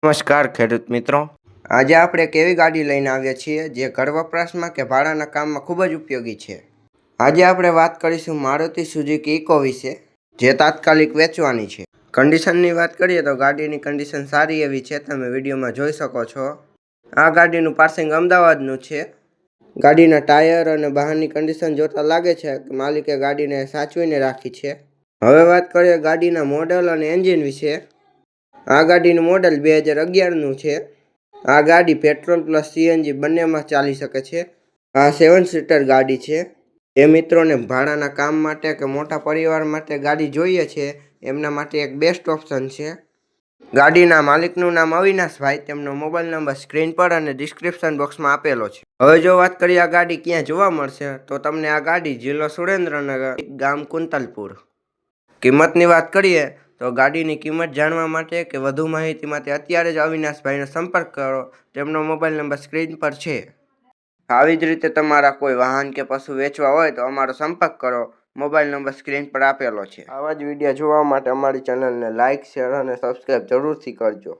નમસ્કાર ખેડૂત મિત્રો, આજે આપણે એક એવી ગાડી લઈને આવ્યા છીએ જે ઘર વપરાશમાં કે ભાડાના કામમાં ખૂબ જ ઉપયોગી છે. આજે આપણે વાત કરીશું મારુતિ સુઝુકી ઇકો વિશે, જે તાત્કાલિક વેચવાની છે. કન્ડિશનની વાત કરીએ તો ગાડીની કન્ડિશન સારી એવી છે, તમે વિડીયોમાં જોઈ શકો છો. આ ગાડીનું પાર્સિંગ અમદાવાદનું છે. ગાડીના ટાયર અને બહારની કન્ડિશન જોતા લાગે છે કે માલિકે ગાડીને સાચવીને રાખી છે. હવે વાત કરીએ ગાડીના મોડલ અને એન્જિન વિશે. આ ગાડીનું મોડલ 2011નું છે. આ ગાડી પેટ્રોલ પ્લસ સીએનજી બંનેમાં ચાલી શકે છે. આ 7 સીટર ગાડી છે. જે મિત્રોને ભાડાના કામ માટે કે મોટા પરિવાર માટે ગાડી જોઈએ છે એમના માટે એક બેસ્ટ ઓપ્શન છે. ગાડીના માલિકનું નામ અવિનાશભાઈ, તેમનો મોબાઈલ નંબર સ્ક્રીન પર અને ડિસ્ક્રિપ્શન બોક્સમાં આપેલો છે. હવે જો વાત કરીએ આ ગાડી ક્યાં જોવા મળશે, તો તમને આ ગાડી જિલ્લો સુરેન્દ્રનગર, ગામ કુંતલપુર. કિંમતની વાત કરીએ તો ગાડીની કિંમત જાણવા માટે કે વધુ માહિતી માટે અત્યારે જ અવિનાશભાઈનો સંપર્ક કરો. તેમનો મોબાઈલ નંબર સ્ક્રીન પર છે. આવી જ રીતે તમારા કોઈ વાહન કે પશુ વેચવા હોય તો અમારો સંપર્ક કરો. મોબાઈલ નંબર સ્ક્રીન પર આપેલો છે. આવા જ વિડીયો જોવા માટે અમારી ચેનલને લાઇક, શેર અને સબસ્ક્રાઈબ જરૂરથી કરજો.